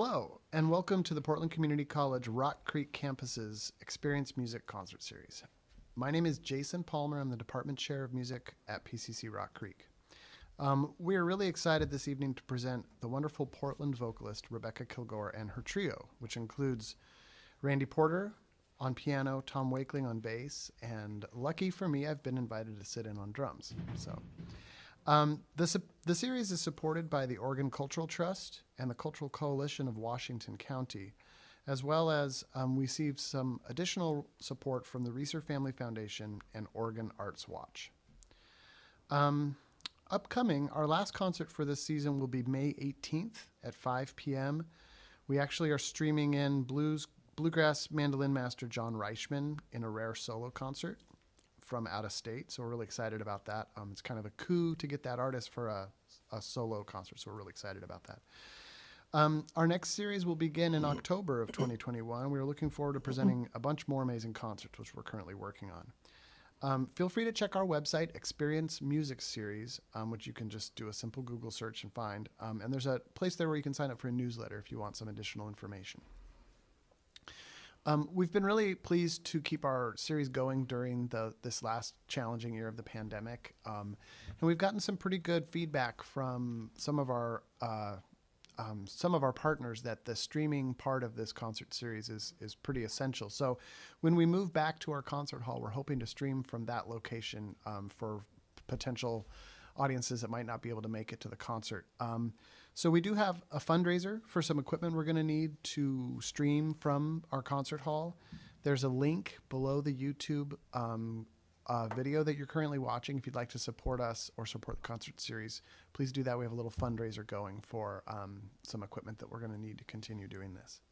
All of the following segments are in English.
Hello, and welcome to the Portland Community College Rock Creek Campus's Experience Music Concert Series. My name is Jason Palmer. I'm the Department Chair of Music at PCC Rock Creek. We are really excited this evening to present the wonderful Portland vocalist Rebecca Kilgore and her trio, which includes Randy Porter on piano, Tom Wakeling on bass, and lucky for me, I've been invited to sit in on drums. The series is supported by the Oregon Cultural Trust and the Cultural Coalition of Washington County, as well as we received some additional support from the Reeser Family Foundation and Oregon Arts Watch. Upcoming, our last concert for this season will be May 18th at 5 p.m. We actually are streaming in bluegrass mandolin master John Reichman in a rare solo concert from out of state, so we're really excited about that. It's kind of a coup to get that artist for a solo concert, so we're really excited about that. Our next series will begin in October of 2021. We're looking forward to presenting a bunch more amazing concerts, which we're currently working on. Feel free to check our website, Experience Music Series, which you can just do a simple Google search and find. And there's a place there where you can sign up for a newsletter if you want some additional information. We've been really pleased to keep our series going during this last challenging year of the pandemic. And we've gotten some pretty good feedback from some of our partners that the streaming part of this concert series is pretty essential. So when we move back to our concert hall, we're hoping to stream from that location for potential audiences that might not be able to make it to the concert. So we do have a fundraiser for some equipment we're going to need to stream from our concert hall. There's a link below the YouTube video that you're currently watching. If you'd like to support us or support the concert series, please do that. We have a little fundraiser going for some equipment that we're going to need to continue doing this.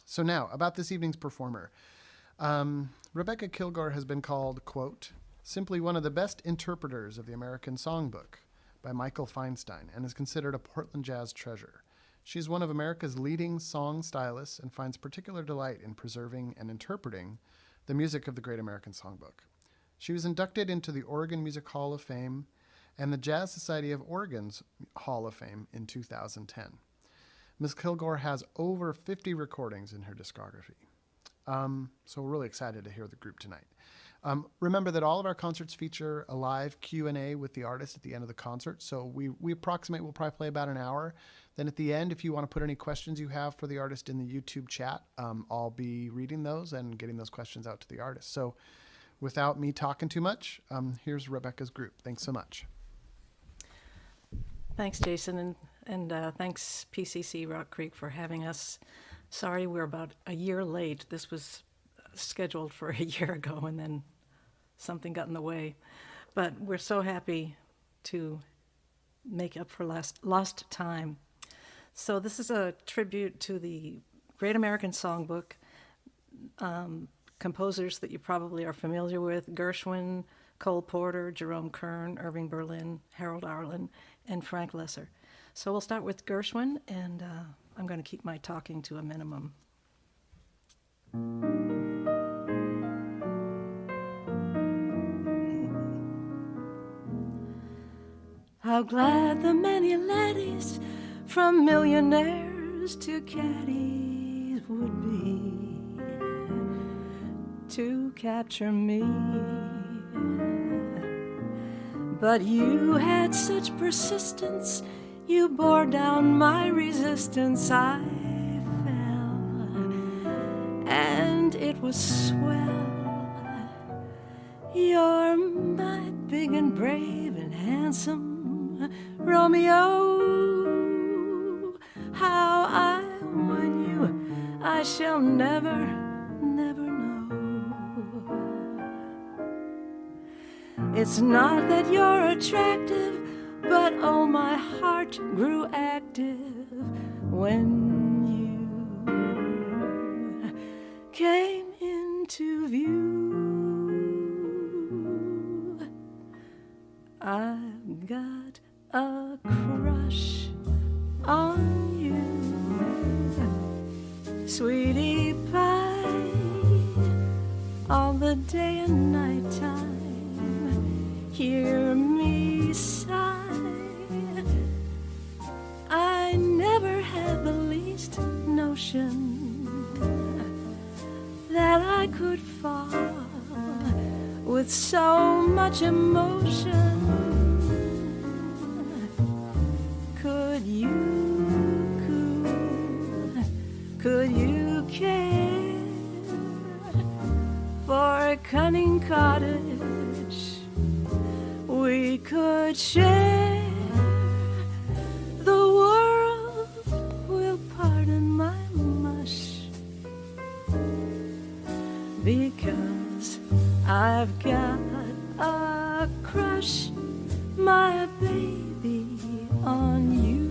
So now, about this evening's performer. Rebecca Kilgore has been called, quote, simply one of the best interpreters of the American Songbook by Michael Feinstein, and is considered a Portland jazz treasure. She is one of America's leading song stylists and finds particular delight in preserving and interpreting the music of the Great American Songbook. She was inducted into the Oregon Music Hall of Fame and the Jazz Society of Oregon's Hall of Fame in 2010. Ms. Kilgore has over 50 recordings in her discography. So we're really excited to hear the group tonight. Remember that all of our concerts feature a live Q&A with the artist at the end of the concert. So we approximate we'll probably play about an hour. Then at the end, if you want to put any questions you have for the artist in the YouTube chat, I'll be reading those and getting those questions out to the artist. So without me talking too much, here's Rebecca's group. Thanks so much. Thanks, Jason, and thanks PCC Rock Creek for having us. Sorry we're about a year late. This was scheduled for a year ago, and then something got in the way. But we're so happy to make up for lost time. So this is a tribute to the Great American Songbook, composers that you probably are familiar with: Gershwin, Cole Porter, Jerome Kern, Irving Berlin, Harold Arlen, and Frank Lesser. So we'll start with Gershwin, and I'm going to keep my talking to a minimum. How glad the many laddies, from millionaires to caddies, would be to capture me. But you had such persistence, you bore down my resistance. I fell, and it was swell. You're my big and brave and handsome Romeo. How I won you, I shall never, never know. It's not that you're attractive, but oh, my heart grew active when you came into view. I've got a crush on you, sweetie pie, all the day and night time. Hear me sigh, I never had the I could fall with so much emotion. Could you care for a cunning cottage we could share? The world will pardon my mush, because I've got a crush, my baby, on you.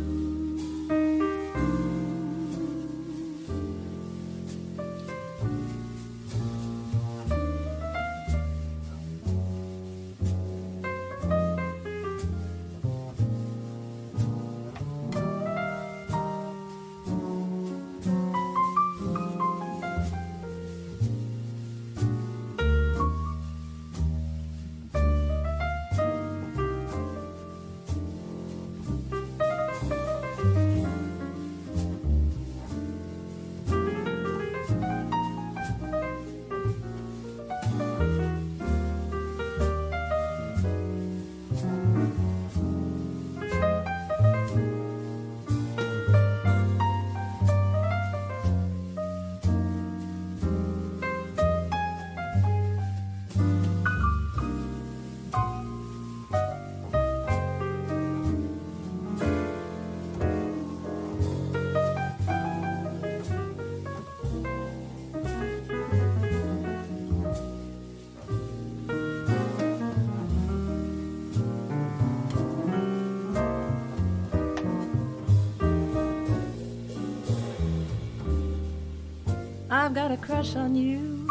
I've got a crush on you,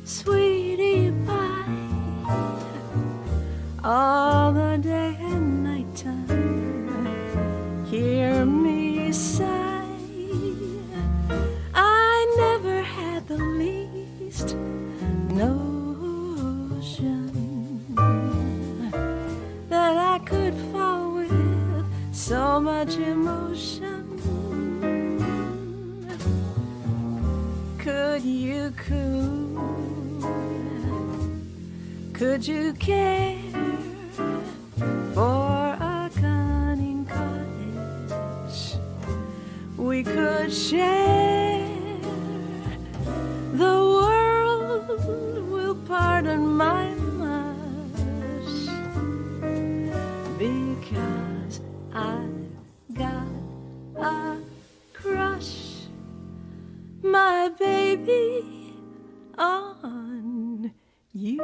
sweetie pie, all the day and night time. Hear me sigh. I never had the least notion that I could fall with so much emotion. Could you care for a cunning cottage we could share? The world will pardon my mush, because I've got a crush, my baby, on you.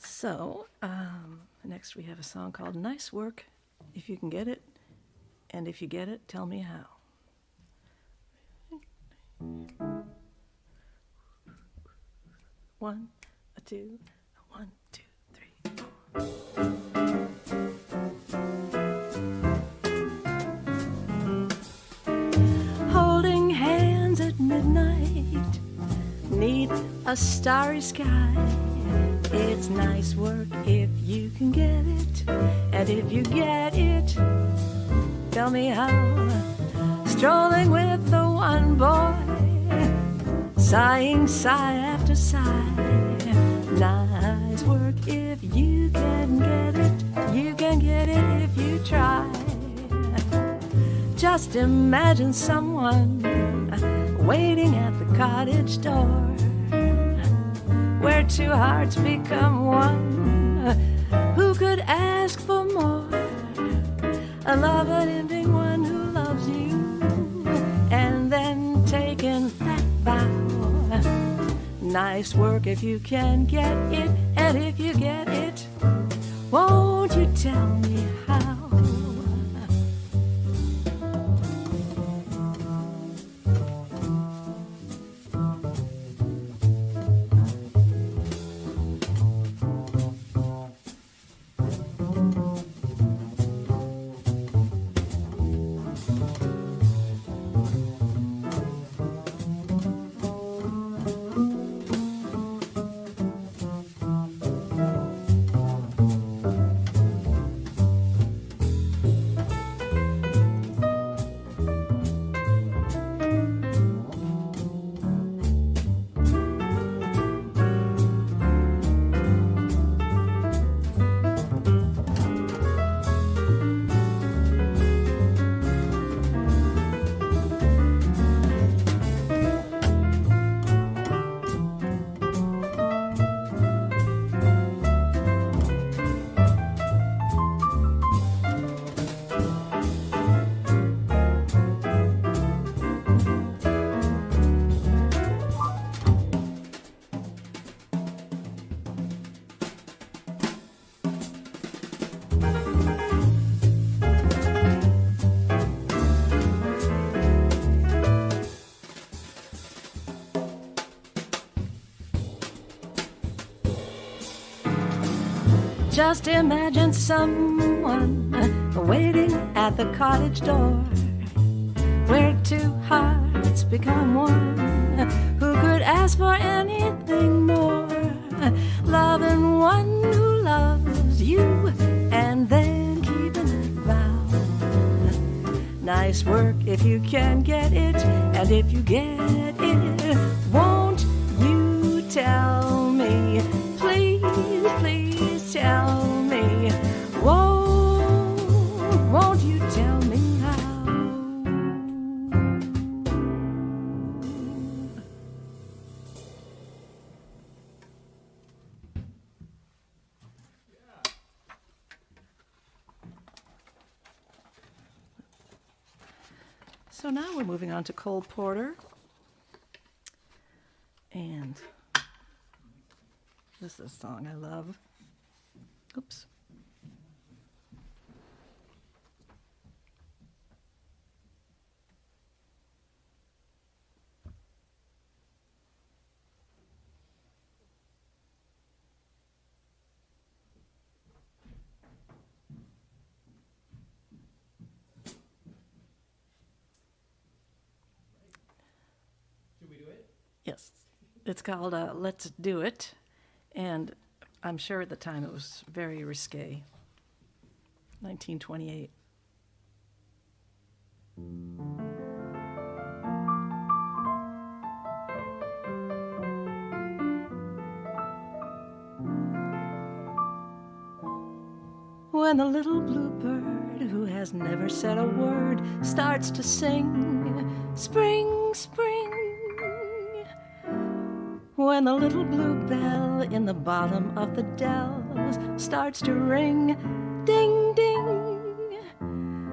So, next we have a song called Nice Work, If You Can Get It, and if you get it, tell me how. One, a two, 1, 2, 3, 4. Holding hands at midnight, 'neath a starry sky. It's nice work if you can get it, and if you get it, tell me how. Strolling with the one boy, sighing sigh after sigh. Nice work if you can get it, you can get it if you try. Just imagine someone waiting at the cottage door, where two hearts become one. Who could ask for more? A love unending one who loves you, and then taking that vow. Nice work if you can get it, and if you get it, won't you tell me how? Just imagine someone waiting at the cottage door, where two hearts become one. Who could ask for anything more? Loving one who loves you and then keeping that vow. Nice work if you can get it, and if you get it, won't you tell me? Please, please tell me. Won't you tell me how? So now we're moving on to Cole Porter. And this is a song I love. Oops. Yes, it's called Let's Do It, and I'm sure at the time it was very risque. 1928. When the little blue bird, who has never said a word, starts to sing, spring, spring. When the little blue bell in the bottom of the dells starts to ring, ding, ding.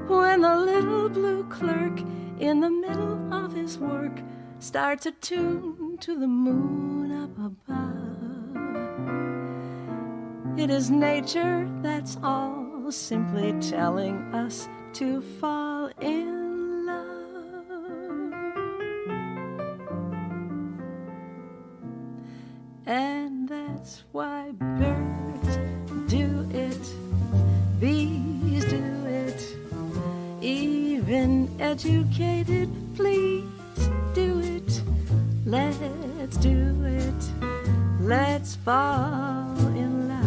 When the little blue clerk in the middle of his work starts a tune to the moon up above. It is nature, that's all, simply telling us to fall in love. And that's why birds do it, bees do it, even educated fleas do it. Let's do it, let's fall in love.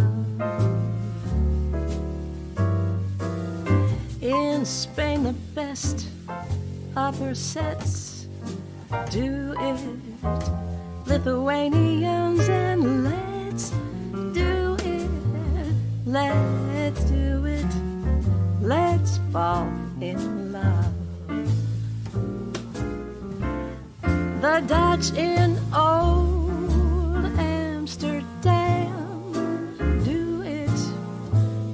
In Spain the best upper sets do it, Lithuanians, and let's do it, let's do it, let's fall in love. The Dutch in old Amsterdam do it,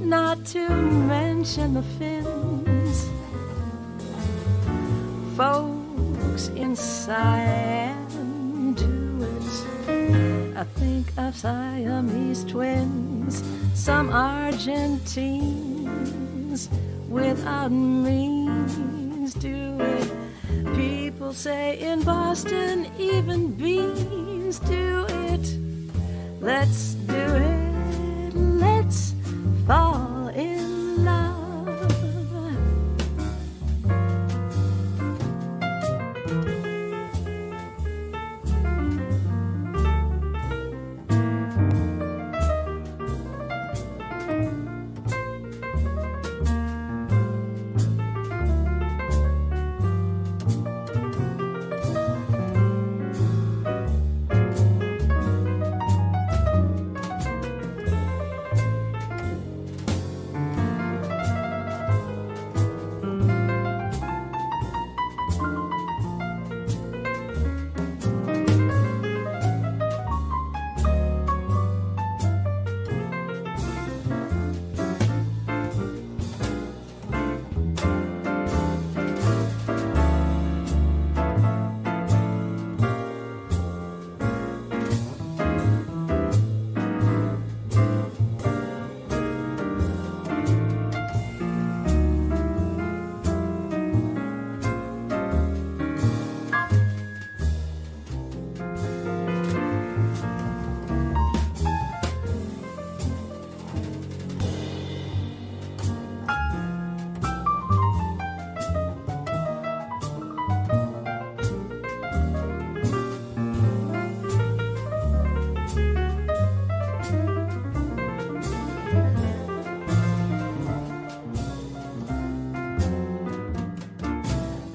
not to mention the Finns. Folks in Siam do it, I think of Siamese twins. Some Argentines without means do it. People say in Boston even beans do it. Let's do it, let's fall in love.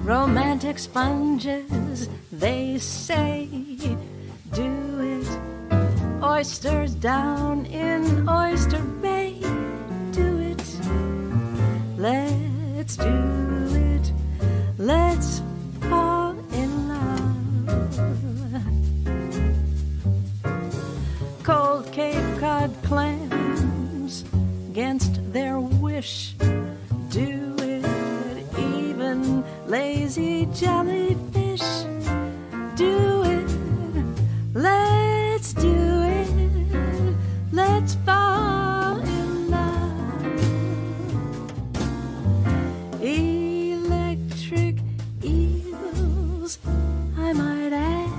romantic sponges, they say, do it. Oysters down in Oyster Bay, do it. Let's do it. Let's fall in love. Cold Cape Cod clams against their wish, do it. Even lazy jellyfish, do it. Let's do it. Let's fall in love. Electric eels, I might add,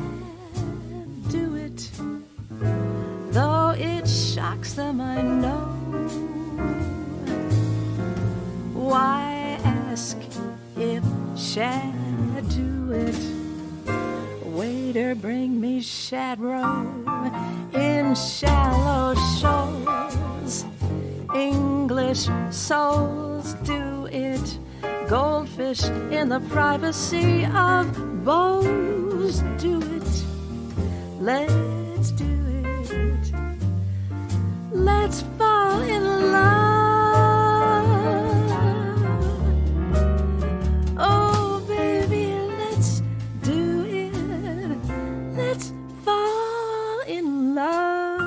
do it. Though it shocks them, I know. Why ask if shad do it? Waiter, bring me shad roe in shallow shoals. English souls do it. Goldfish in the privacy of bows do it. Let's do it. Let's fall in love. Oh, baby, let's do it. Let's fall in love.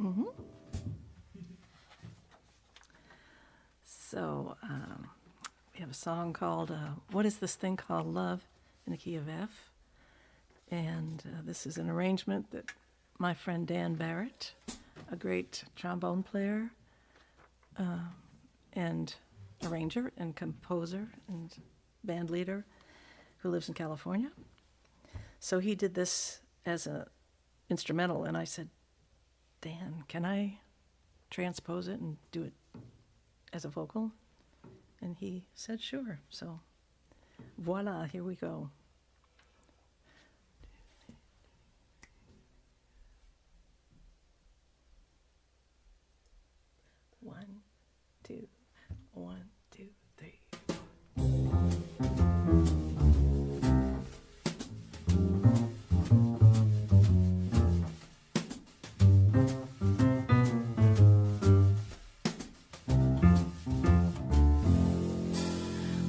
Mm-hmm. So, we have a song called What Is This Thing Called Love in the key of F. And this is an arrangement that my friend Dan Barrett, a great trombone player and arranger and composer and band leader who lives in California. So he did this as an instrumental, and I said, Dan, can I transpose it and do it as a vocal? And he said, sure. So voila, here we go. One, two, 1, 2, 3.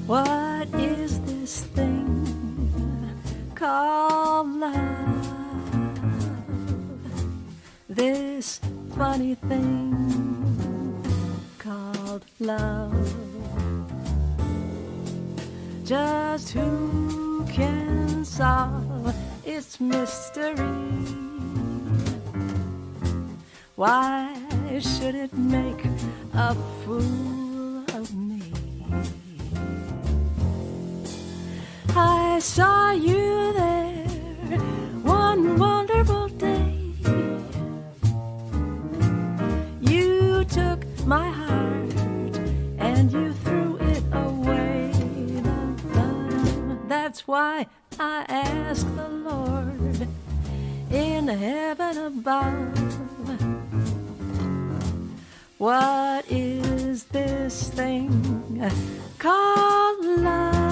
What is this thing called love? This funny thing called love. Just who can solve its mystery? Why should it make a fool of me? I saw you there one wonderful day. You took my heart and you threw it away. That's why I ask the Lord in heaven above, what is this thing called love?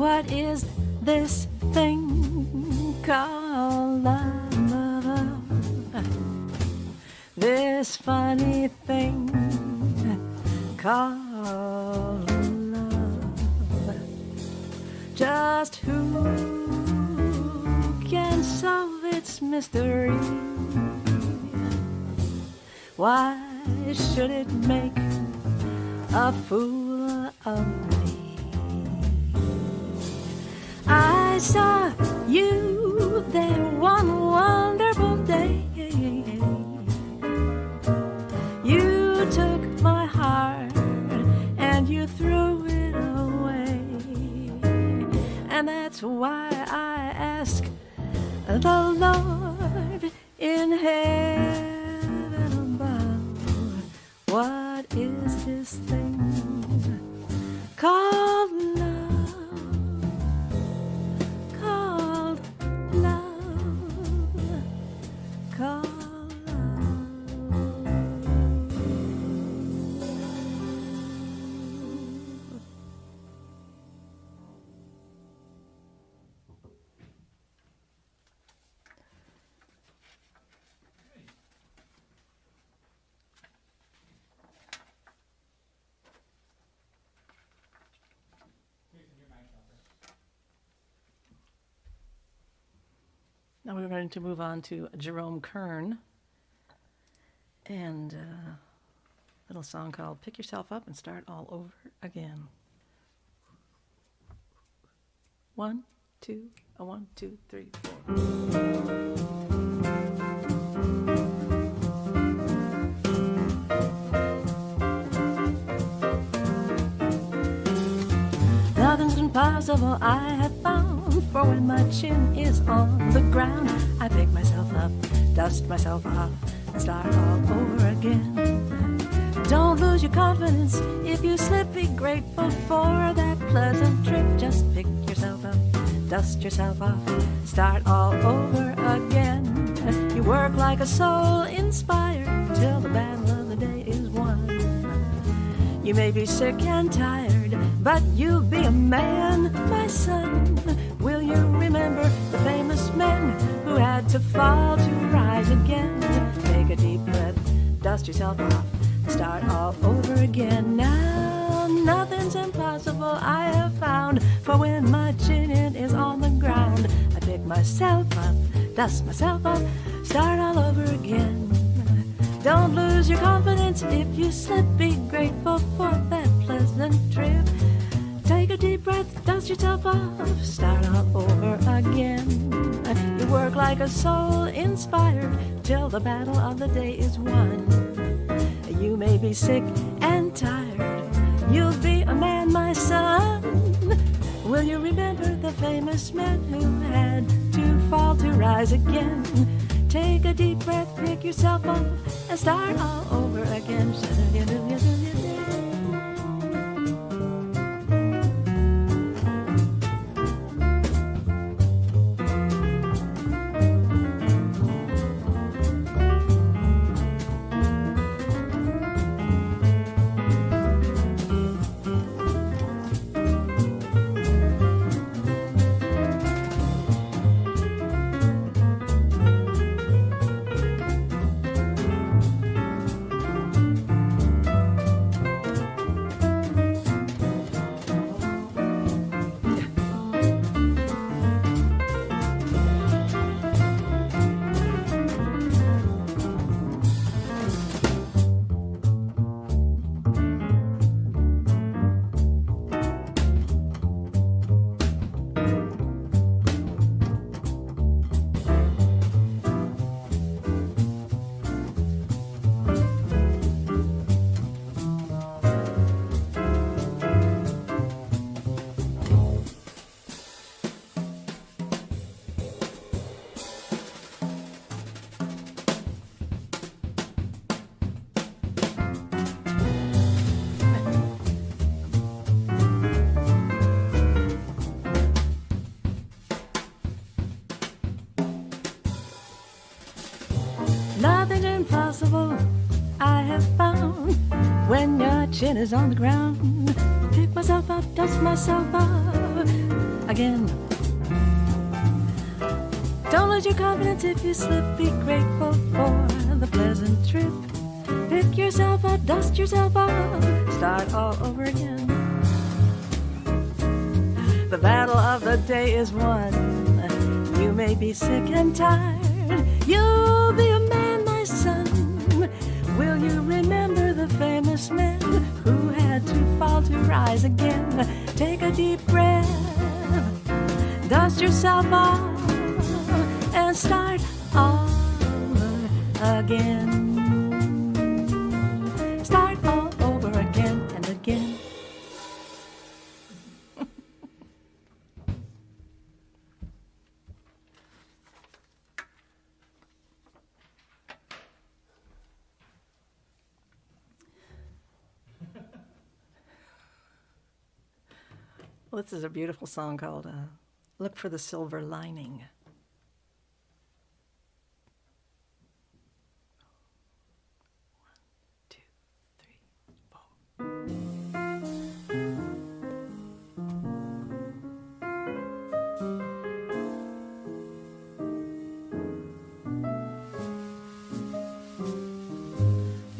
What is this thing called love? This funny thing called love. Just who can solve its mystery? Why should it make a fool of me? I saw you there one wonderful day. You took my heart and you threw it away. And that's why I ask the Lord in heaven above, what is this thing called love? Called love. Called Now we're going to move on to Jerome Kern and a little song called Pick Yourself Up and Start All Over Again. 1, 2, 1, 2, 3, 4. Nothing's impossible, I have found. For when my chin is on the ground, I pick myself up, dust myself off, and start all over again. Don't lose your confidence. If you slip, be grateful for that pleasant trip. Just pick yourself up, dust yourself off, start all over again. You work like a soul inspired till the battle of the day is won. You may be sick and tired, but you'll be a man, my son. Will you remember the famous men who had to fall to rise again? Take a deep breath, dust yourself off, start all over again. Now nothing's impossible, I have found. For when my chin is on the ground, I pick myself up, dust myself off, start all over again. Don't lose your confidence. If you slip, be grateful for that pleasant trip. Take a deep breath, dust yourself off, start all over again. You work like a soul inspired till the battle of the day is won. You may be sick and tired, you'll be a man, my son. Will you remember the famous men who had to fall to rise again? Take a deep breath, pick yourself up, and start all over again. Nothing impossible I have found. When your chin is on the ground, pick myself up, dust myself off, again. Don't lose your confidence if you slip. Be grateful for the pleasant trip. Pick yourself up, dust yourself off, start all over again. The battle of the day is won. You may be sick and tired. You'll be a man, my son. Will you remember the famous men who had to fall to rise again? Take a deep breath, dust yourself off, and start all over again. Start all over again and again. Well, this is a beautiful song called Look for the Silver Lining. 1, 2, 3, 4.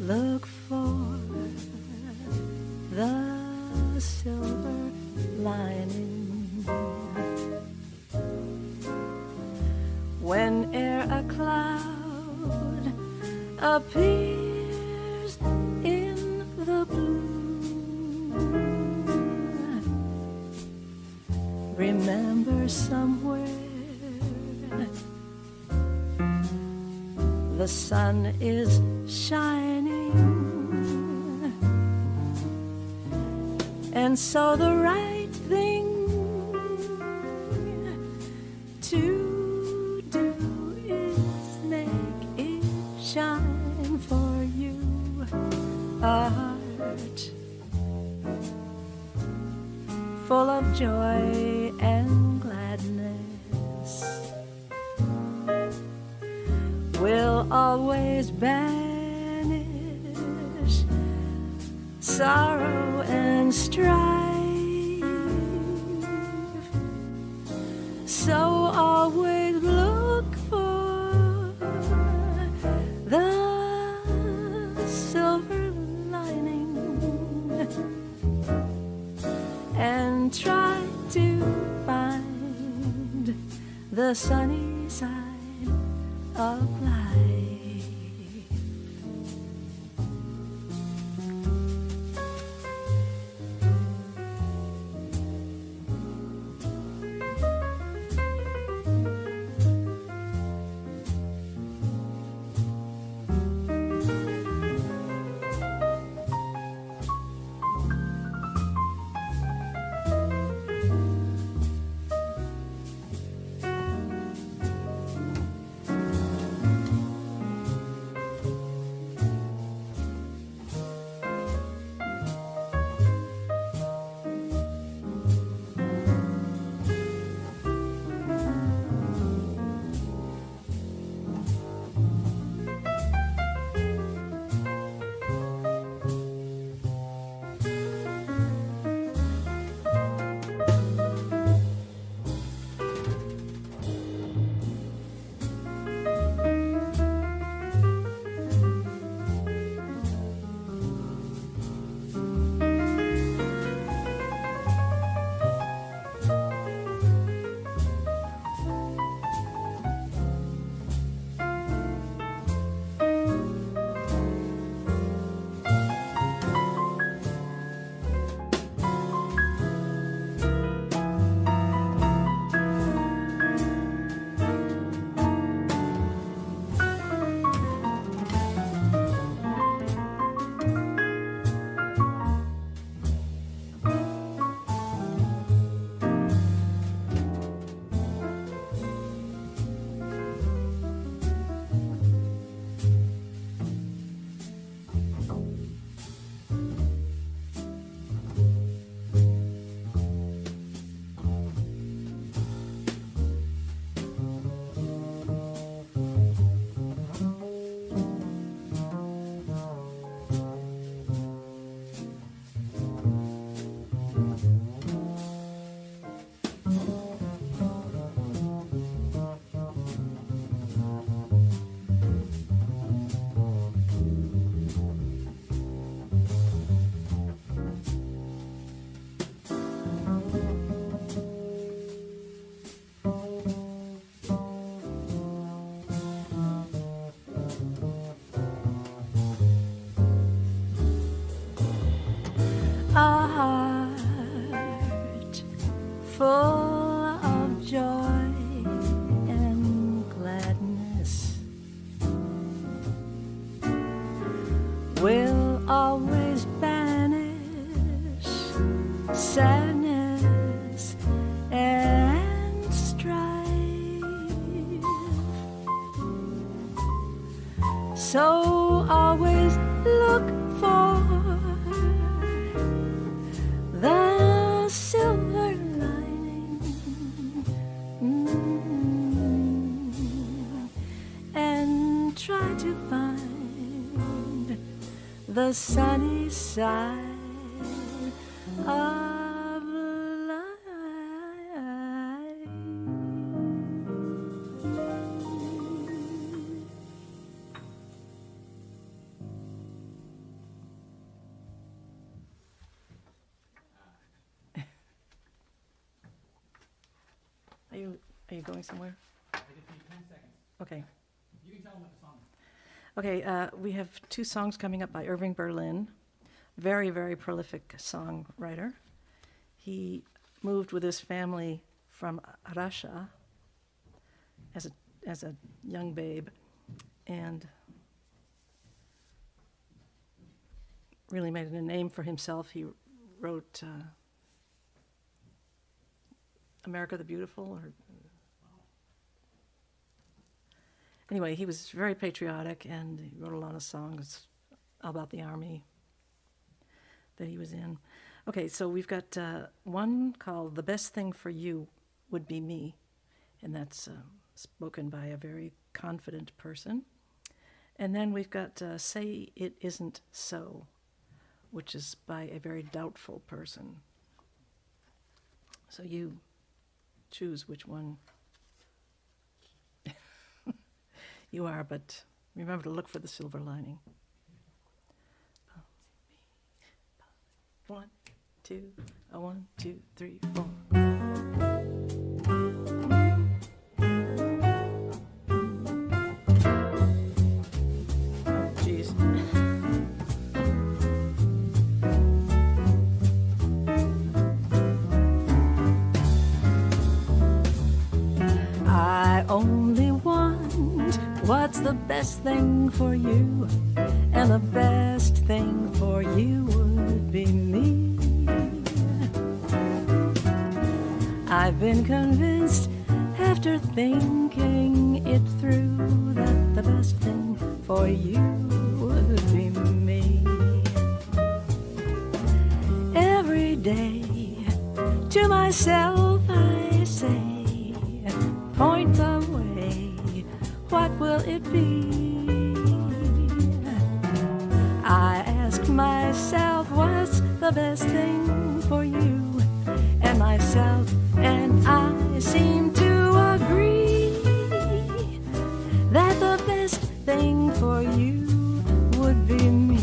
Look for the silver lining whene'er a cloud appears in the blue. Remember somewhere the sun is shining, and so the right thing to do is make it shine for you. A heart full of joy and gladness will always banish sorrow and strife. So always look for the silver lining and try to find the sunny side of life. will always banish sadness and strife. So always look for the silver lining, and try to find the sunny side of life. Are you going somewhere? I just need 10 seconds. Okay. You can tell them what the song is. Okay, we have 2 songs coming up by Irving Berlin, very, very prolific songwriter. He moved with his family from Russia as a young babe, and really made a name for himself. He wrote America the Beautiful, or anyway, he was very patriotic, and he wrote a lot of songs about the army that he was in. Okay, so we've got one called "The Best Thing for You Would Be Me," and that's spoken by a very confident person. And then we've got "Say It Isn't So," which is by a very doubtful person. So you choose which one you are, but remember to look for the silver lining. 1, 2, 1, 2, 3, 4. What's the best thing for you? And the best thing for you would be me. I've been convinced after thinking it through that the best thing for you would be me. Every day to myself I say, point the way, what will it be? I ask myself, what's the best thing for you? And myself and I seem to agree that the best thing for you would be me.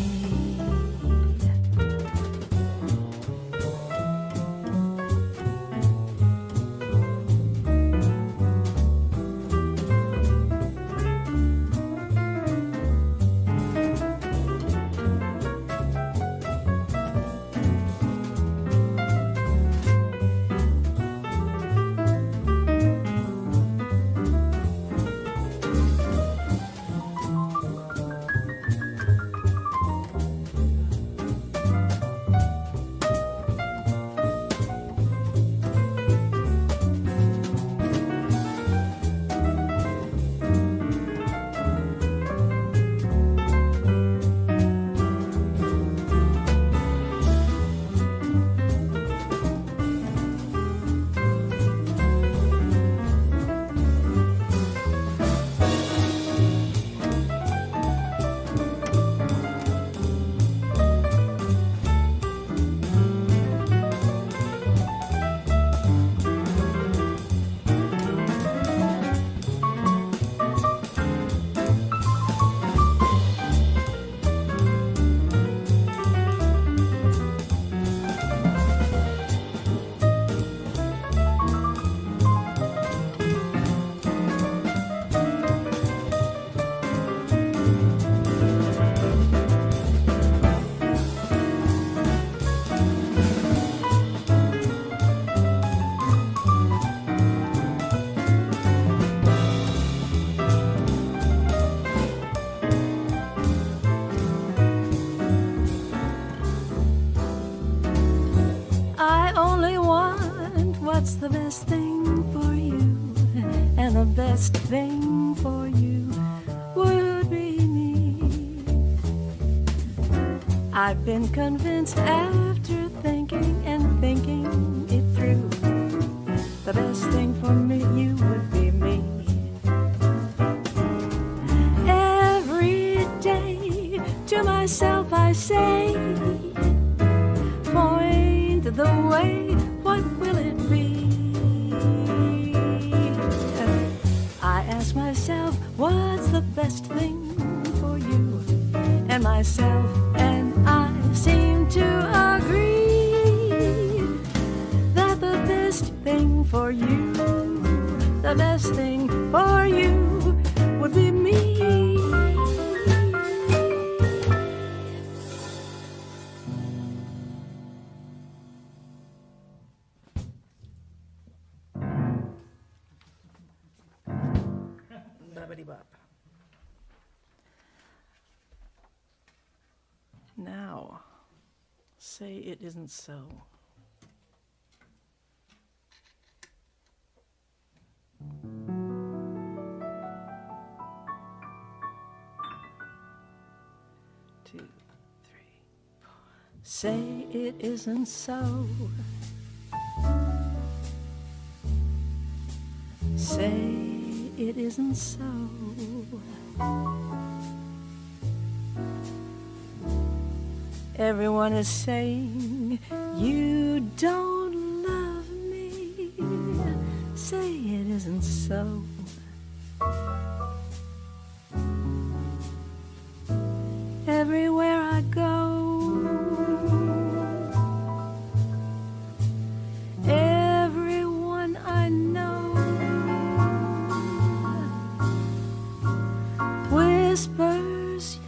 best thing for you would be me. I've been convinced after thinking and thinking it through, the best thing for me, you would be me. Every day to myself I say, point the way, what will it be? I ask myself, what's the best thing for you? And myself and I seem to agree that the best thing for you, the best thing for you would be me. Bubbity-bop. Now, say it isn't so. Two, three, four. Say it isn't so. Say it isn't so. Everyone is saying you don't love me. Say it isn't so. Everywhere I go, everyone I know whispers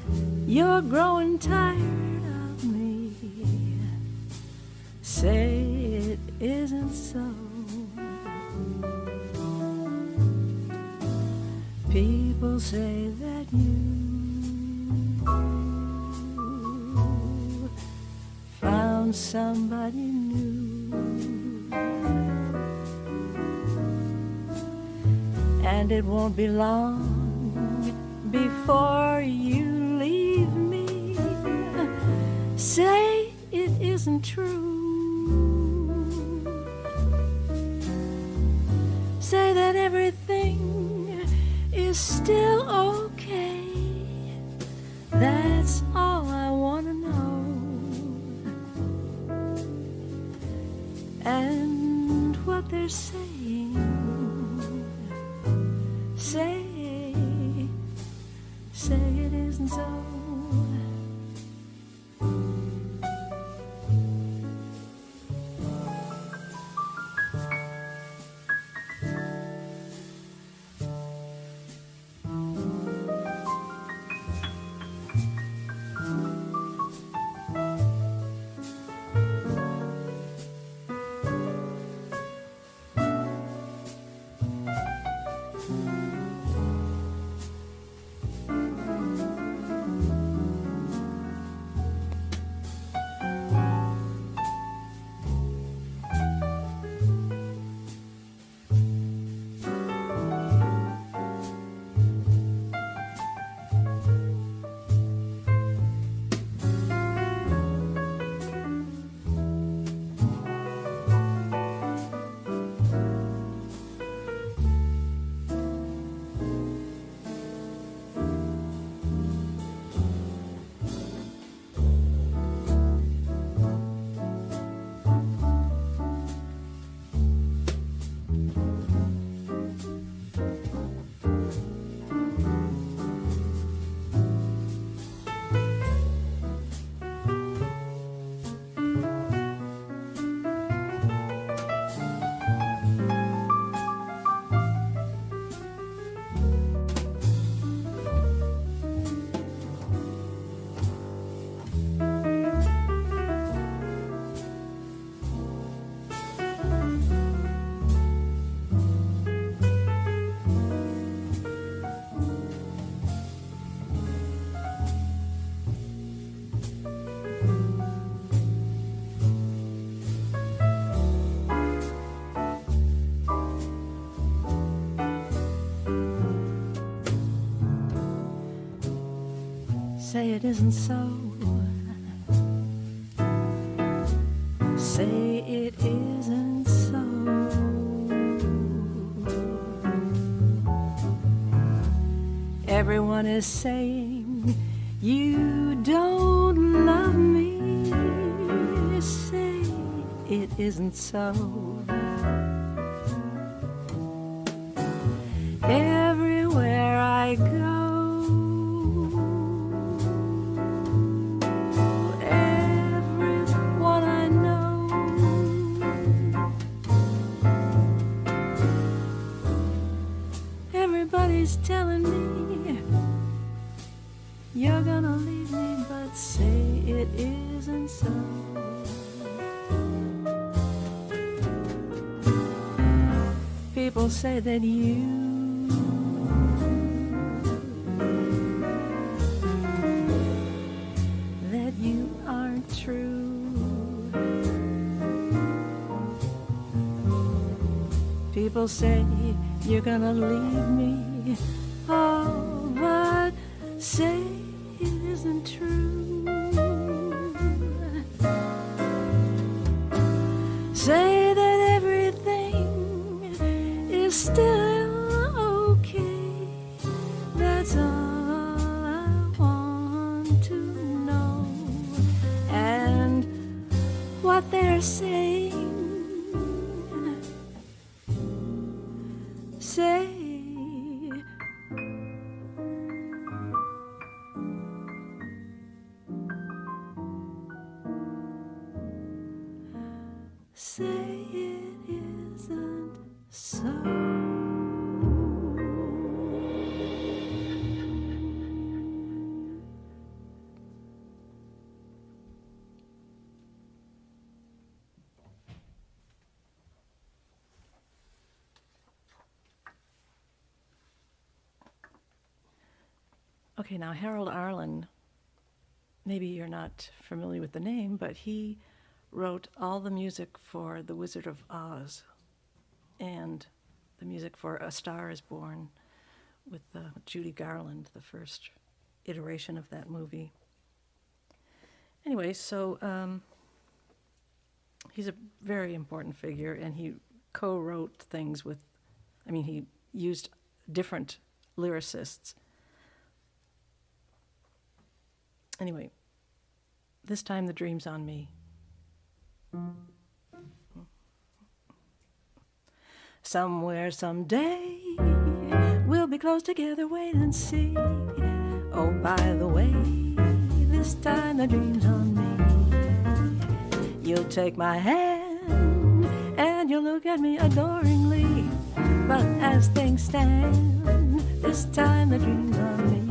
you're growing tired of me. Say it isn't so. People say that you found somebody new, and it won't be long before you leave me. Say it isn't true. Say that everything is still okay. That's all I want to know. And what they're saying, say it isn't so. say it isn't so. Say it isn't so. Everyone is saying you don't love me. Say it isn't so. Everywhere I go, everyone I know, everybody's telling me you're gonna leave me, but say it isn't so. People say that you aren't true. People say you're gonna leave me, oh, but say it isn't true. Say that everything is still okay. That's all I want to know. And what they're saying, say it isn't so. Okay, now Harold Arlen, maybe you're not familiar with the name, but he wrote all the music for The Wizard of Oz and the music for A Star is Born with Judy Garland, the first iteration of that movie. Anyway, so he's a very important figure, and he co-wrote things with, he used different lyricists. Anyway, This Time the Dream's on Me. Somewhere, someday, we'll be close together, wait and see. Oh, by the way, this time the dream's on me. You'll take my hand and you'll look at me adoringly. But as things stand, this time the dream's on me.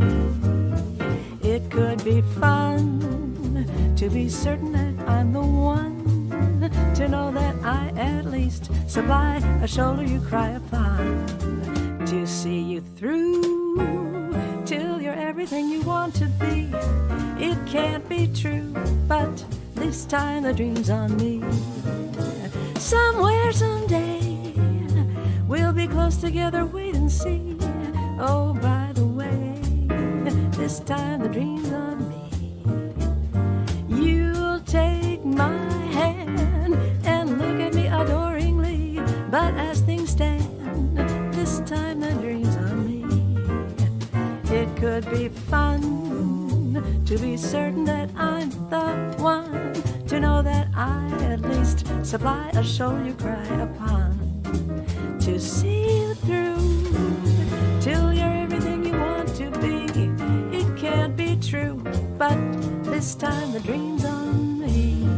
It could be fun to be certain that I'm the one, to know that I at least supply a shoulder you cry upon, to see you through till you're everything you want to be. It can't be true, but this time the dream's on me. Somewhere, someday, we'll be close together, wait and see. Oh, by the way, this time the dream's on me. You'll take my hand and look at me adoringly, but as things stand, this time the dream's on me. It could be fun to be certain that I'm the one, to know that I at least supply a shoulder you cry upon, to see you through till you're everything you want to be. It can't be true, but this time the dream's on me.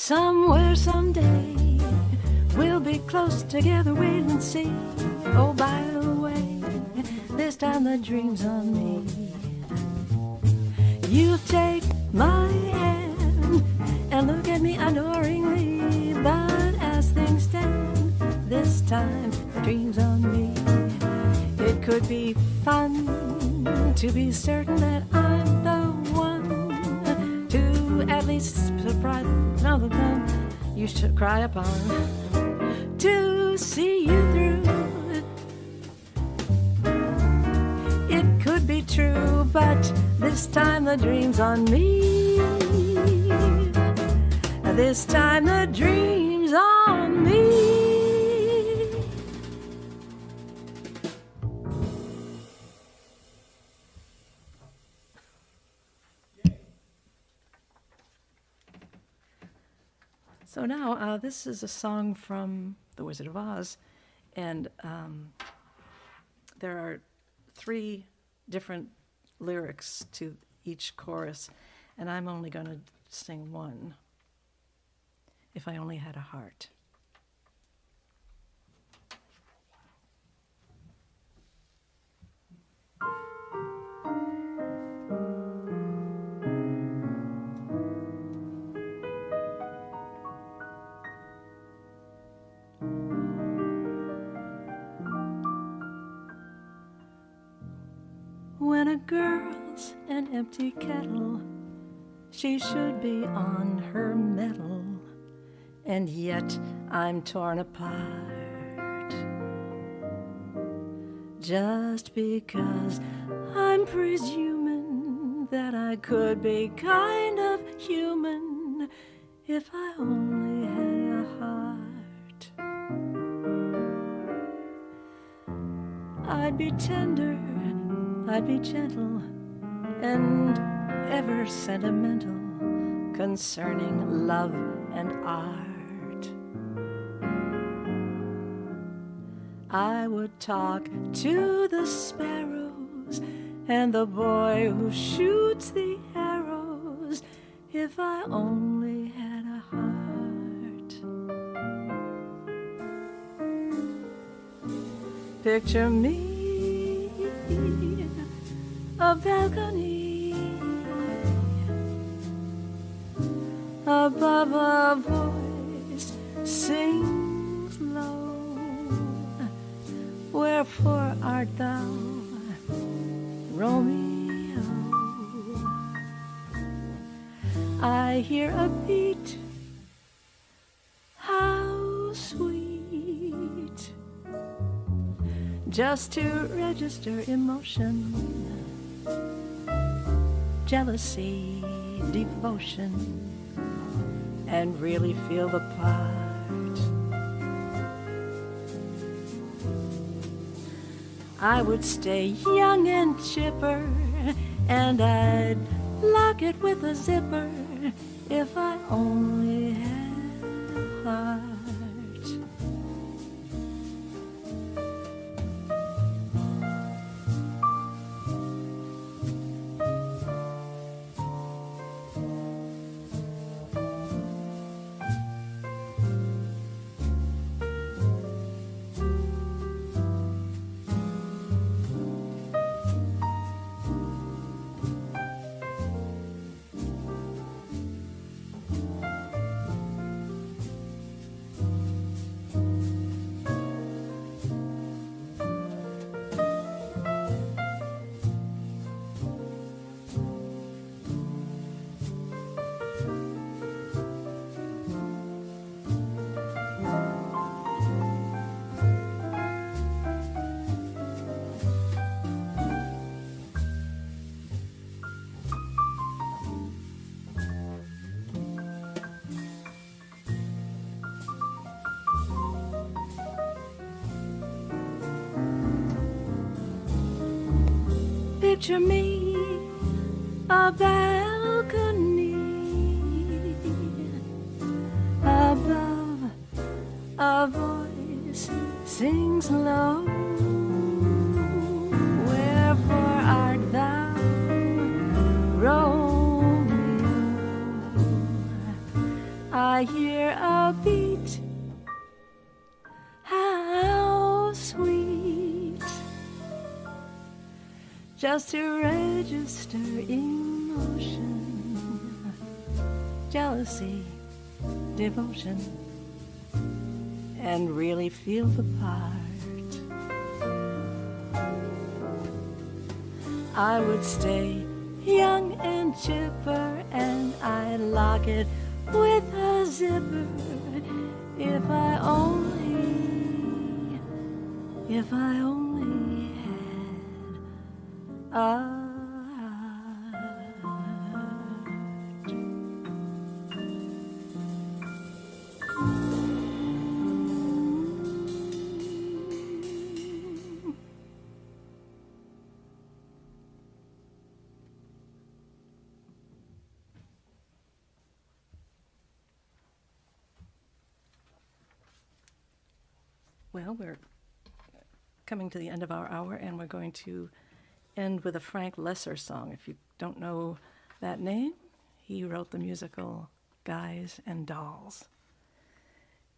Somewhere, someday, we'll be close together, wait and see. Oh, by the way, this time the dream's on me. You take my hand and look at me adoringly, but as things stand, this time the dream's on me. It could be fun to be certain that I'm the one to at least surprise another time you should cry upon, to see you through. It could be true, but this time the dream's on me. This time the dream's on me. So now, this is a song from The Wizard of Oz, and there are 3 different lyrics to each chorus, and I'm only going to sing one. If I Only Had a Heart. When a girl's an empty kettle, she should be on her mettle, and yet I'm torn apart. Just because I'm presuming that I could be kind of human if I only had a heart. I'd be tender, I'd be gentle, and ever sentimental concerning love and art. I would talk to the sparrows and the boy who shoots the arrows if I only had a heart. Picture me, a balcony above, a voice sings low. Wherefore art thou, Romeo? I hear a beat, how sweet, just to register emotion, jealousy, devotion, and really feel the part. I would stay young and chipper, and I'd lock it with a zipper if I only had a heart. Picture me, a balcony above, a voice sings low. Wherefore art thou, Romeo? I hear just to register emotion, jealousy, devotion, and really feel the part. I would stay young and chipper, and I'd lock it with a zipper if I only had a Well, we're coming to the end of our hour, and we're going to end with a Frank Lesser song. If you don't know that name, he wrote the musical Guys and Dolls.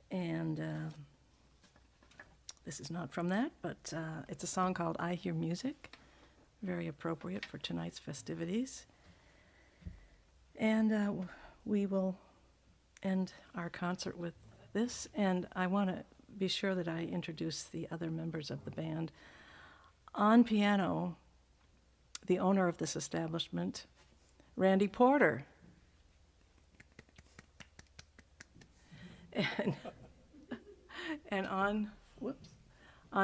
And this is not from that, but it's a song called I Hear Music, very appropriate for tonight's festivities. And we will end our concert with this, and I want to be sure that I introduce the other members of the band. On piano, the owner of this establishment, Randy Porter. And on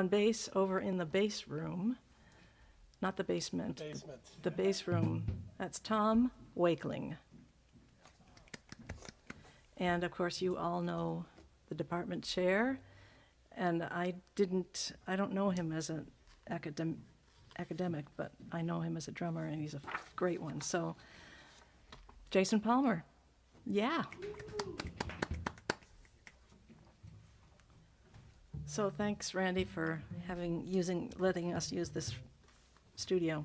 bass over in the bass room, not the basement, the bass room, that's Tom Wakeling. And of course you all know the department chair, and I don't know him as an academic, but I know him as a drummer, and he's a great one. So, Jason Palmer, yeah. So thanks, Randy, for letting us use this studio.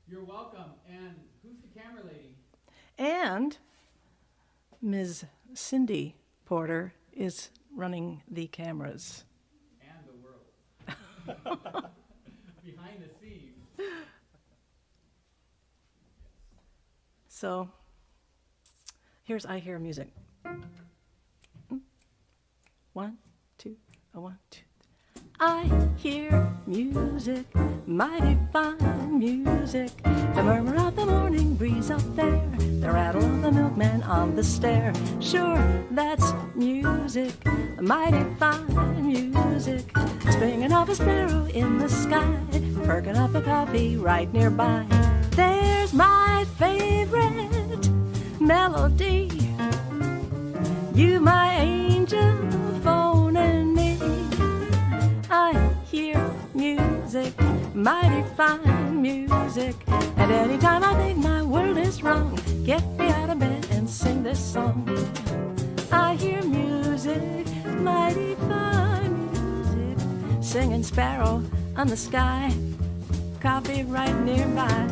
You're welcome. And who's the camera lady? And Ms. Cindy Porter is running the cameras. And the world. Behind the scenes. So here's I Hear Music. 1, 2, 1, 2. I hear music, mighty fine music. The murmur of the morning breeze up there, the rattle of the milkman on the stair. Sure, that's music, mighty fine music. Springing off a sparrow in the sky, perking up a coffee right nearby. There's my favorite melody. You, my angel, phoning me. I hear music, mighty fine music. And anytime I think my world is wrong, get me out of bed and sing this song. I hear music, mighty fine music. Singing sparrow on the sky, coffee right nearby.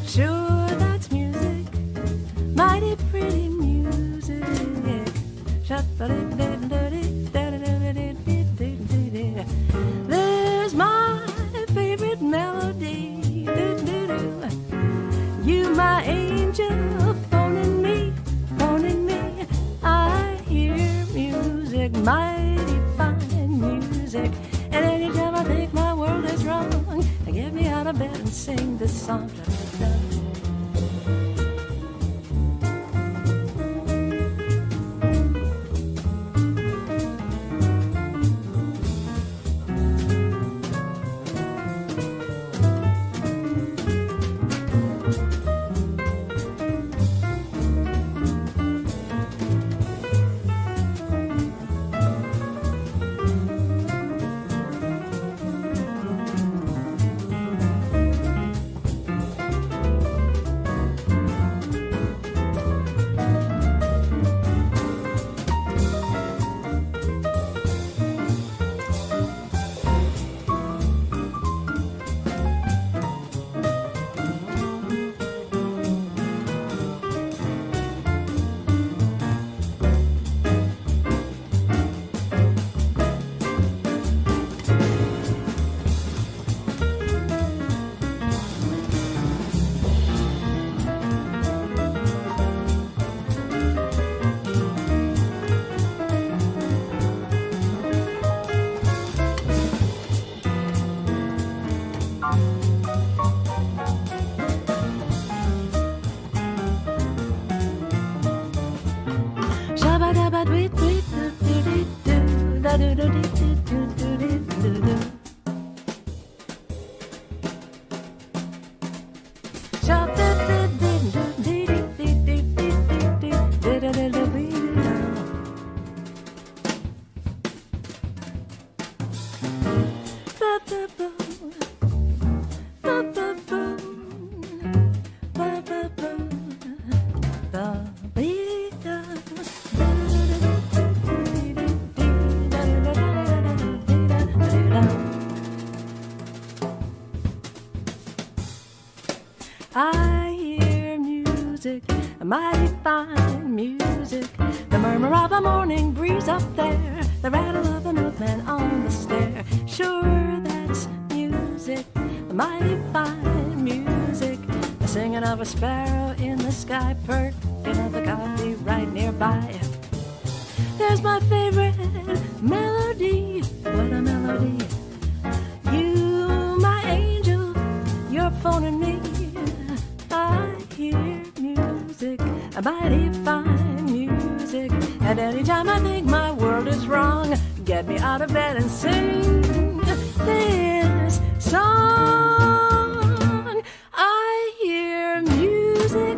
Sure, that's music, mighty pretty music. There's my favorite melody. You, my angel, phoning me. I hear music, mighty fine music. And anytime I think my world is wrong, get me out of bed and sing this song. I hear music, mighty fine music. The murmur of a morning breeze up there, the rattle of a milkman on the stair. Sure, that's music, mighty fine music. The singing of a sparrow in the sky, perking of a coffee right nearby. There's my favorite melody, what a melody. You, my angel, you're phoning me. I hear music, a mighty fine music. And anytime I think my world is wrong, get me out of bed and sing this song. I hear music.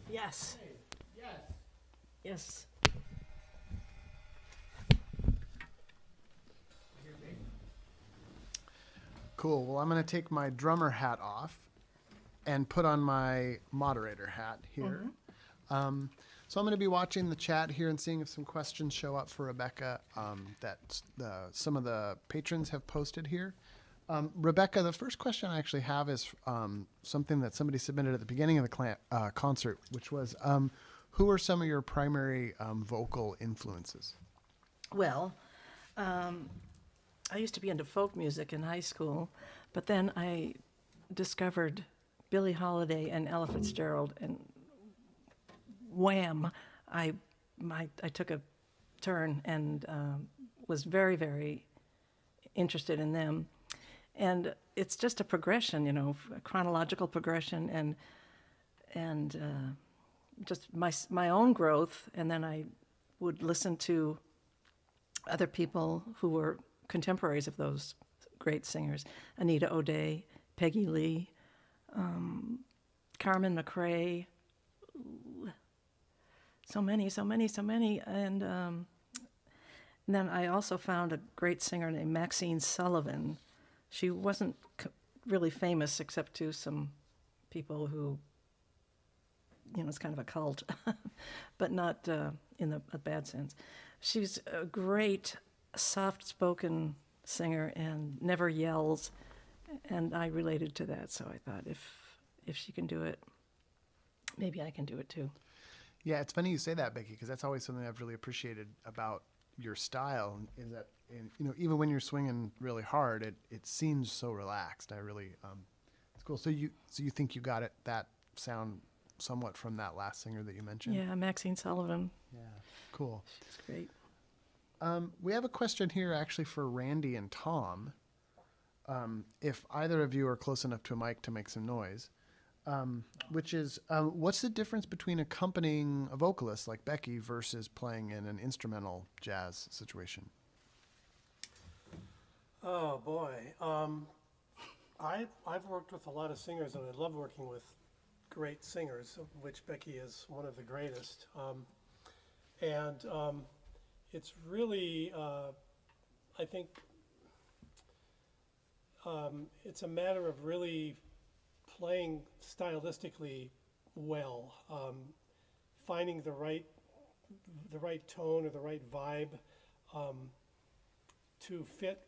Yes. Yes. Yes. Cool. Well, I'm going to take my drummer hat off and put on my moderator hat here. So I'm going to be watching the chat here and seeing if some questions show up for Rebecca that some of the patrons have posted here. Rebecca, the first question I actually have is something that somebody submitted at the beginning of the concert, which was, who are some of your primary vocal influences? Well, I used to be into folk music in high school, but then I discovered Billie Holiday and Ella Fitzgerald, and wham, I took a turn and was very, very interested in them. And it's just a progression, you know, a chronological progression, and just my own growth. And then I would listen to other people who were contemporaries of those great singers: Anita O'Day, Peggy Lee, Carmen McRae, so many. And then I also found a great singer named Maxine Sullivan. She wasn't really famous except to some people who, you know, it's kind of a cult, but not in a bad sense. She's a great soft-spoken singer and never yells, and I related to that, so I thought if she can do it, maybe I can do it too. Yeah, it's funny you say that, Becky, because that's always something I've really appreciated about your style, is that, you know, even when you're swinging really hard, it seems so relaxed. I really, it's cool. So you think you got that sound somewhat from that last singer that you mentioned? Yeah, Maxine Sullivan. Yeah, cool. She's great. We have a question here actually for Randy and Tom. If either of you are close enough to a mic to make some noise, which is, what's the difference between accompanying a vocalist like Becky versus playing in an instrumental jazz situation? Oh boy, I've worked with a lot of singers, and I love working with great singers, of which Becky is one of the greatest. It's really, I think, it's a matter of really playing stylistically well, finding the right tone or the right vibe to fit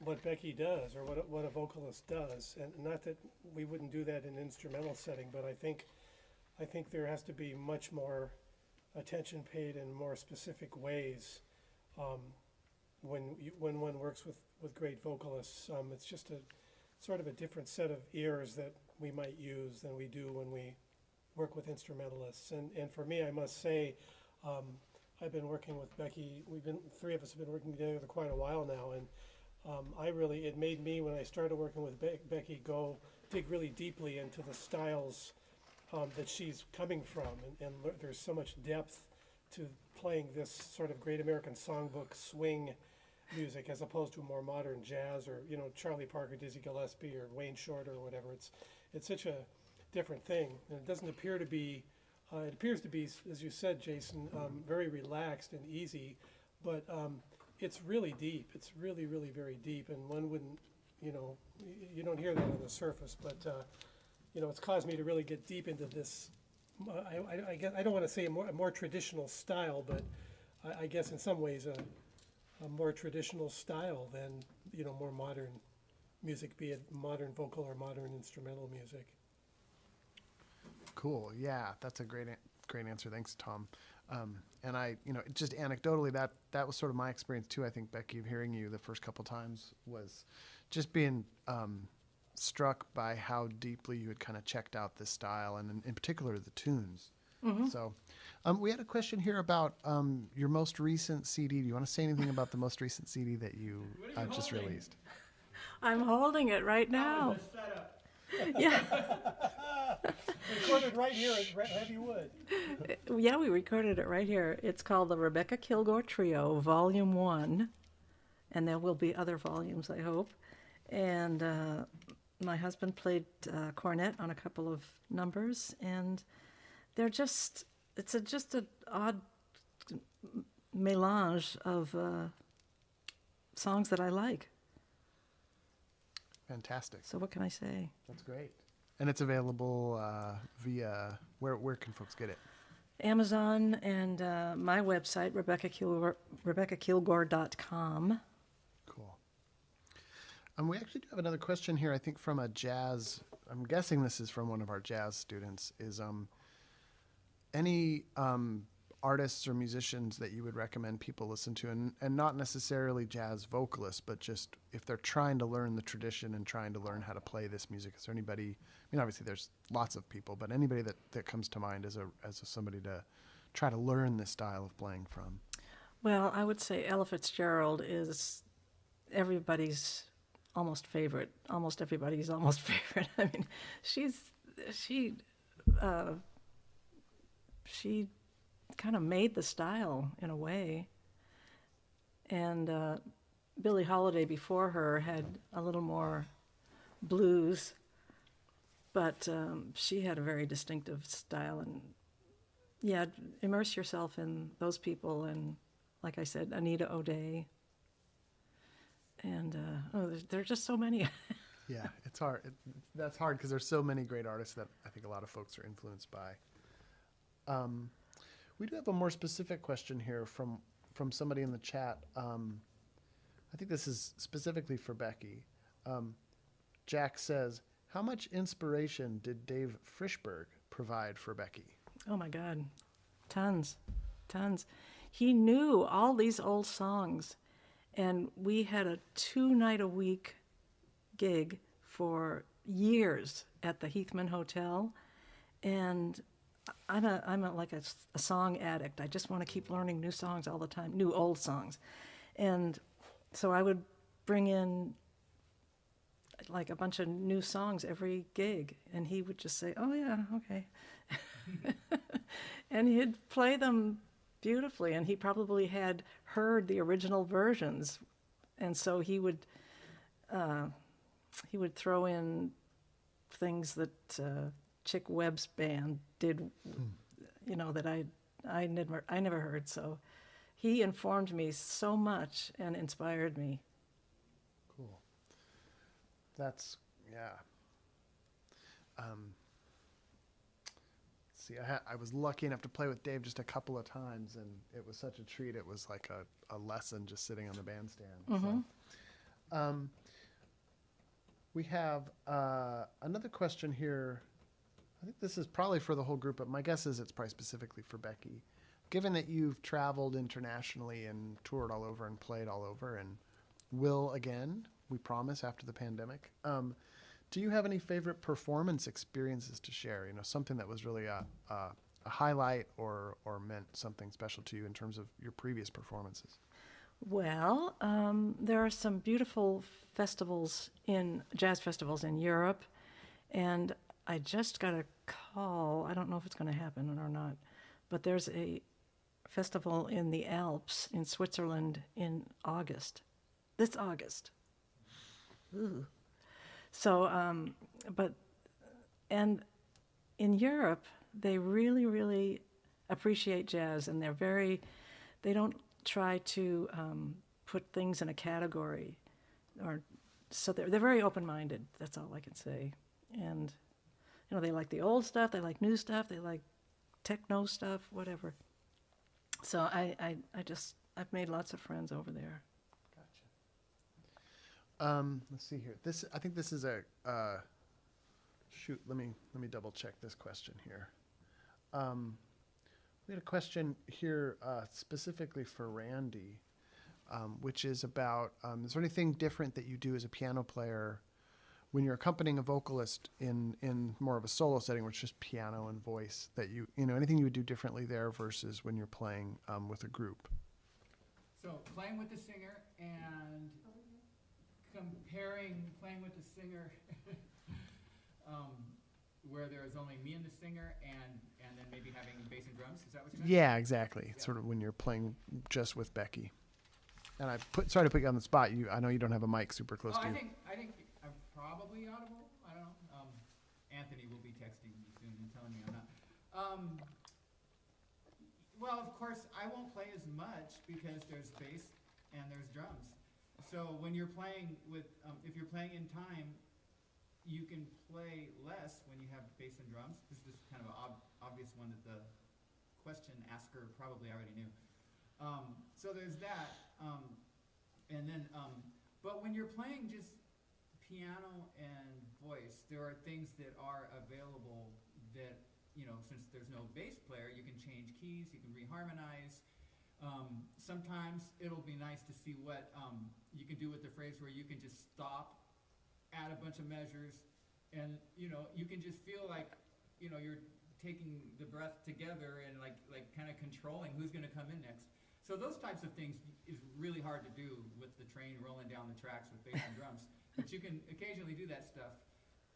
what Becky does, or what a vocalist does. And not that we wouldn't do that in an instrumental setting, but I think there has to be much more attention paid in more specific ways when one works with great vocalists. It's just a sort of a different set of ears that we might use than we do when we work with instrumentalists. And for me, I must say, I've been working with Becky. Three of us have been working together quite a while now, and it made me, when I started working with Becky, dig really deeply into the styles that she's coming from, and there's so much depth to playing this sort of Great American Songbook swing music as opposed to more modern jazz or Charlie Parker, Dizzy Gillespie, or Wayne Shorter or whatever. It's such a different thing, and it doesn't appear to be. It appears to be, as you said, Jason, very relaxed and easy, but it's really deep. It's really, really very deep, and one wouldn't, you don't hear that on the surface, but it's caused me to really get deep into this. I guess I don't want to say a more traditional style, but I guess in some ways a more traditional style than more modern music, be it modern vocal or modern instrumental music. Cool. Yeah, that's a great answer. Thanks, Tom. And I, just anecdotally, that was sort of my experience too. I think, Becky, hearing you the first couple times was just being struck by how deeply you had kind of checked out this style, and in particular the tunes. Mm-hmm. So we had a question here about your most recent CD. Do you want to say anything about the most recent CD that you just released? I'm holding it right now. That was a setup. Yeah. Recorded right here at Heavy Wood. Yeah, we recorded it right here. It's called the Rebecca Kilgore Trio, Volume 1, and there will be other volumes, I hope. And my husband played cornet on a couple of numbers, and they're just an odd melange of songs that I like. Fantastic. So what can I say? That's great. And it's available via, where can folks get it? Amazon and my website, RebeccaKilgore.com. Cool. We actually do have another question here, I think from a jazz, I'm guessing this is from one of our jazz students, is any artists or musicians that you would recommend people listen to, and not necessarily jazz vocalists, but just if they're trying to learn the tradition and trying to learn how to play this music, is there anybody, obviously there's lots of people, but anybody that comes to mind as somebody to try to learn this style of playing from? Well, I would say Ella Fitzgerald is everybody's almost favorite. Almost everybody's almost favorite. I mean, she kind of made the style in a way. And Billie Holiday before her had a little more blues, but she had a very distinctive style. And yeah, immerse yourself in those people, and like I said, Anita O'Day. And there are just so many. Yeah, it's hard. That's hard because there's so many great artists that I think a lot of folks are influenced by. We do have a more specific question here from somebody in the chat. I think this is specifically for Becky. Jack says, how much inspiration did Dave Frishberg provide for Becky? Oh my God, tons. He knew all these old songs, and we had a 2-night-a-week gig for years at the Heathman Hotel, and I'm like a song addict. I just want to keep learning new songs all the time, new old songs. And so I would bring in like a bunch of new songs every gig, and he would just say, oh yeah, okay. And he'd play them beautifully, and he probably had heard the original versions. And so he would throw in things that Chick Webb's band did, that I never heard. So he informed me so much and inspired me. Cool. That's, yeah. See, I was lucky enough to play with Dave just a couple of times, and it was such a treat. It was like a lesson just sitting on the bandstand. Mm-hmm. So, we have another question here. I think this is probably for the whole group, but my guess is it's probably specifically for Becky. Given that you've traveled internationally and toured all over and played all over and will again, we promise, after the pandemic, do you have any favorite performance experiences to share? Something that was really a a highlight or meant something special to you in terms of your previous performances? Well, there are some beautiful jazz festivals in Europe, and I just got a call. I don't know if it's going to happen or not, but there's a festival in the Alps in Switzerland in August. This August. Ooh. So, and in Europe, they really, really appreciate jazz, and they don't try to put things in a category, so they're very open-minded. That's all I can say. And they like the old stuff, they like new stuff, they like techno stuff, whatever. So I've made lots of friends over there. Gotcha. Let's see here. I think this is a shoot. Let me double check this question here. We had a question here specifically for Randy, which is about, is there anything different that you do as a piano player when you're accompanying a vocalist in more of a solo setting where it's just piano and voice, that anything you would do differently there versus when you're playing with a group? So playing with the singer and comparing playing with the singer where there is only me and the singer and then maybe having bass and drums. Is that what you're saying? Yeah, exactly. Yeah. Sort of when you're playing just with Becky. And sorry to put you on the spot. I know you don't have a mic super close to you. I think I'm probably audible. I don't know. Anthony will be texting me soon and telling me I'm not. Well, of course, I won't play as much because there's bass and there's drums. So when you're playing if you're playing in time, you can play less when you have bass and drums. This is kind of an obvious one that the question asker probably already knew. So there's that. And then, but when you're playing just piano and voice, there are things that are available that, since there's no bass player, you can change keys, you can reharmonize. Sometimes it'll be nice to see what you can do with the phrase where you can just stop, add a bunch of measures, and you can just feel like you're taking the breath together and like kind of controlling who's going to come in next. So those types of things is really hard to do with the train rolling down the tracks with bass and drums, but you can occasionally do that stuff.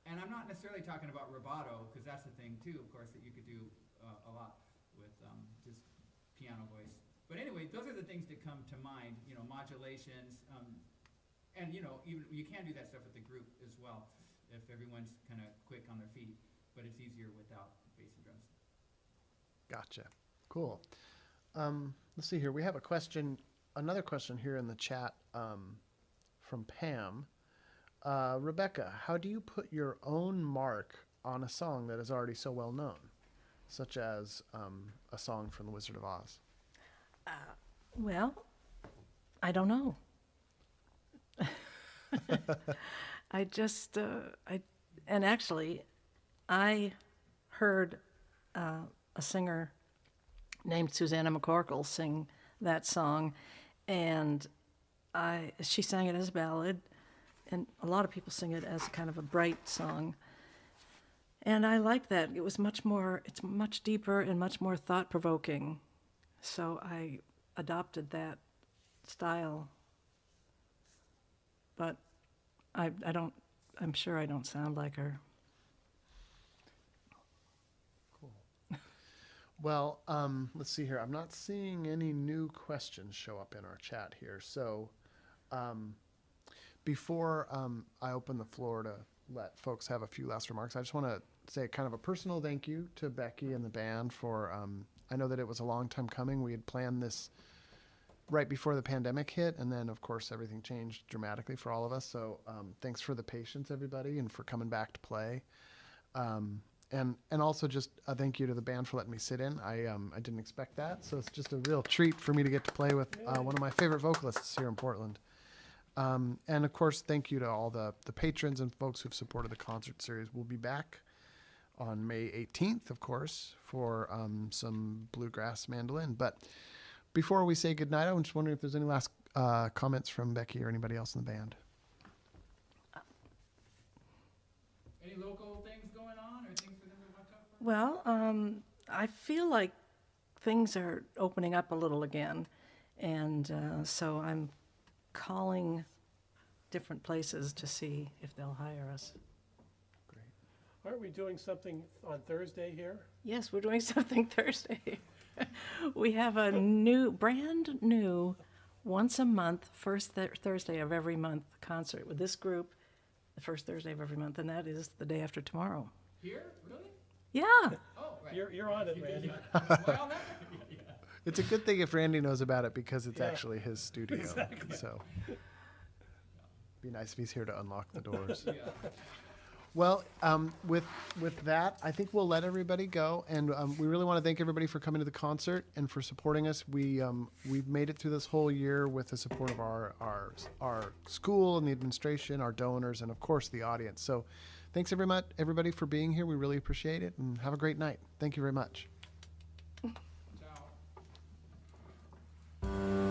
And I'm not necessarily talking about rubato, because that's the thing too, of course, that you could do a lot with just piano voice. But anyway, those are the things that come to mind. Modulations. And even you can do that stuff with the group as well, if everyone's kind of quick on their feet, but it's easier without bass and drums. Gotcha. Cool. Let's see here. We have another question here in the chat from Pam. Rebecca, how do you put your own mark on a song that is already so well known, such as a song from The Wizard of Oz? Well, I don't know. And actually, I heard a singer named Susanna McCorkle sing that song, and she sang it as a ballad, and a lot of people sing it as kind of a bright song. And I like that. It's much deeper and much more thought-provoking. So I adopted that style. But I'm sure I don't sound like her. Cool. Well, let's see here. I'm not seeing any new questions show up in our chat here. So before I open the floor to let folks have a few last remarks, I just want to say kind of a personal thank you to Becky and the band for, I know that it was a long time coming. We had planned this right before the pandemic hit, and then of course everything changed dramatically for all of us. So thanks for the patience, everybody, and for coming back to play. And also just a thank you to the band for letting me sit in. I didn't expect that, so it's just a real treat for me to get to play with one of my favorite vocalists here in Portland. And of course, thank you to all the patrons and folks who've supported the concert series. We'll be back on May 18th, of course, for some bluegrass mandolin. But before we say goodnight, I'm just wondering if there's any last comments from Becky or anybody else in the band. Any local things going on or things for them to watch out for? Well, I feel like things are opening up a little again, and so I'm calling different places to see if they'll hire us. Aren't we doing something on Thursday here? Yes, we're doing something Thursday. We have a brand new, once a month, first Thursday of every month concert with this group, the first Thursday of every month, and that is the day after tomorrow. Here? Really? Yeah. Oh, right. You're on it, Randy. Well, that, It's a good thing if Randy knows about it because it's Yeah. actually his studio. Exactly. So be nice if he's here to unlock the doors. yeah. Well, with that, I think we'll let everybody go, and we really want to thank everybody for coming to the concert and for supporting us. We've made it through this whole year with the support of our school and the administration, our donors, and of course the audience. So, thanks everybody for being here. We really appreciate it, and have a great night. Thank you very much. Ciao.